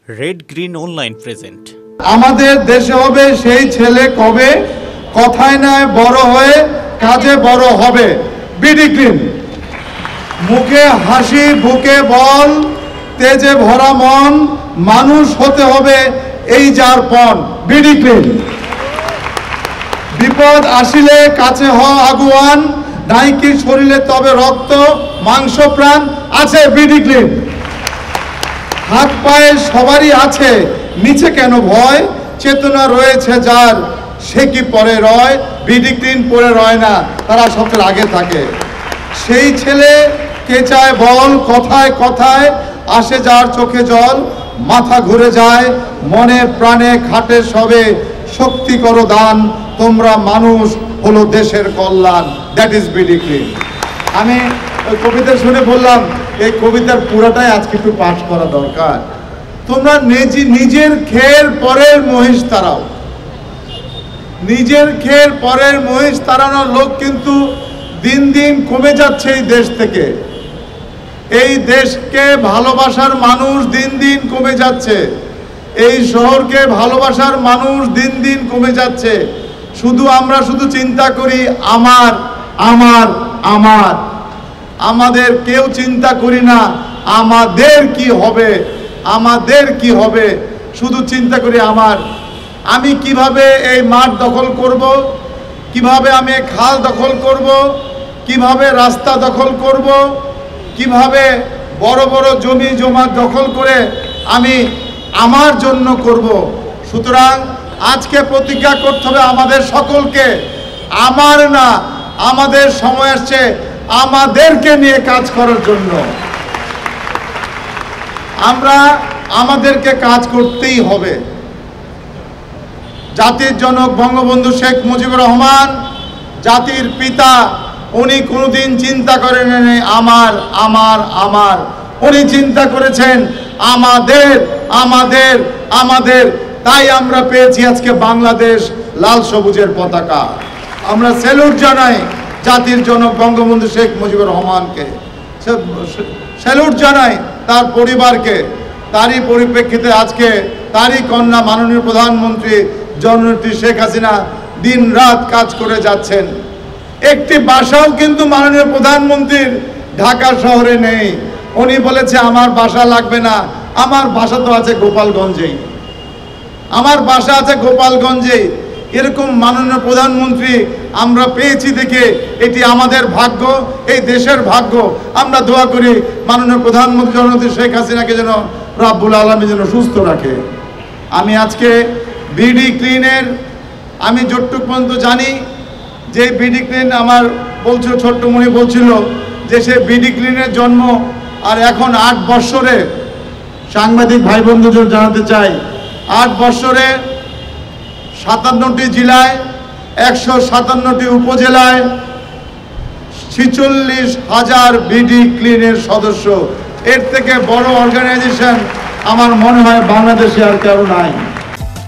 Red green online present. আমাদের দেশে হবে সেই ছেলে কবে কথায় নয় বড় হয়ে কাজে বড় হবে। BD green. মুখে হাসি বুকে বল তেজে ভরা মন মানুষ হতে হবে এই যার পণ। BD green. বিপদ আসিলে কাছে হ আগুয়ান নাইকি শরীরে তবে রক্ত মাংস প্রাণ আছে। BD green. হাত পায়ে সবারই আছে নিচে কেন ভয় চেতনা রয়েছে যার সে কি পরে রয়। বিডি গ্রিন পরে রয় না, তারা সবচেয়ে আগে থাকে। সেই ছেলে কে চায় বল কথায় কথায় আসে যার চোখে জল মাথা ঘুরে যায় মনে প্রাণে খাটে সবে শক্তি করো দান তোমরা মানুষ হলো দেশের কল্যাণ। That is BD green. আমি ওই কবিতা শুনে বললাম এই কবিতার পুরোটাই আজকে একটু পাঠ করা দরকার। তোমরা নিজের খেয়ের পরের মহিষ তাড়াও। নিজের খেয়ের পরের মহিষ তাড়ানোর লোক কিন্তু দিন দিন কমে যাচ্ছে এই দেশ থেকে। এই দেশকে ভালোবাসার মানুষ দিন দিন কমে যাচ্ছে। এই শহরকে ভালোবাসার মানুষ দিন দিন কমে যাচ্ছে। আমরা শুধু চিন্তা করি আমার আমার আমার, আমাদের কেউ চিন্তা করি না আমাদের কি হবে, আমাদের কি হবে, শুধু চিন্তা করি আমার। আমি কিভাবে এই মাঠ দখল করব, কিভাবে আমি খাল দখল করব, কিভাবে রাস্তা দখল করব, কিভাবে বড় বড় জমি জমা দখল করে আমি আমার জন্য করব। সুতরাং আজকে প্রতিজ্ঞা করতে হবে আমাদের সকলকে, আমার না আমাদের সময় আসছে আমাদেরকে নিয়ে কাজ করার জন্য। আমাদেরকে কাজ করতেই হবে। জাতির জনক বঙ্গবন্ধু শেখ মুজিবুর রহমান জাতির পিতা, উনি কোনোদিন চিন্তা করেন আমার আমার আমার, উনি চিন্তা করেছেন আমাদের আমাদের আমাদের। তাই আমরা পেয়েছি আজকে বাংলাদেশ লাল সবুজের পতাকা। আমরা স্যালুট জানাই জাতির জনক বঙ্গবন্ধু শেখ মুজিবুর রহমানকে, স্যালুট জানাই তার পরিবারকে। তারই পরিপ্রেক্ষিতে আজকে তারই কন্যা মাননীয় প্রধানমন্ত্রী জননেত্রী শেখ হাসিনা দিন রাত কাজ করে যাচ্ছেন। একটি বাসাও কিন্তু মাননীয় প্রধানমন্ত্রীর ঢাকা শহরে নেই। উনি বলেছে আমার বাসা লাগবে না, আমার বাসা তো আছে গোপালগঞ্জেই, আমার বাসা আছে গোপালগঞ্জেই। এরকম মাননীয় প্রধানমন্ত্রী আমরা পেয়েছি দেখে এটি আমাদের ভাগ্য, এই দেশের ভাগ্য। আমরা দোয়া করি মাননীয় প্রধানমন্ত্রী জননেত্রী শেখ হাসিনাকে যেন রাব্বুল আলামিন যেন সুস্থ রাখে। আমি আজকে বিডি গ্রিনের আমি যতটুকু পর্যন্ত জানি যে বিডি গ্রিন আমার বলছিল ছোট্টমণি বলছিল যে সে বিডি গ্রিনের জন্ম আর এখন 8 বৎসরে, সাংবাদিক ভাই বন্ধুদের জানাতে চাই 8 বৎসরে 57টি জেলায় 157টি উপজেলায় 46,000 বিডি গ্রিনের সদস্য। এর থেকে বড় অর্গানাইজেশন আমার মনে হয় বাংলাদেশে আর কেউ নাই।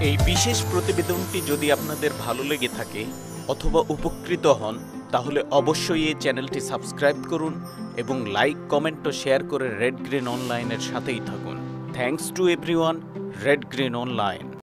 এই বিশেষ প্রতিবেদনটি যদি আপনাদের ভালো লেগে থাকে অথবা উপকৃত হন তাহলে অবশ্যই এই চ্যানেলটি সাবস্ক্রাইব করুন এবং লাইক কমেন্ট ও শেয়ার করে রেড গ্রিন অনলাইনের সাথেই থাকুন। Thanks to everyone. Red green online.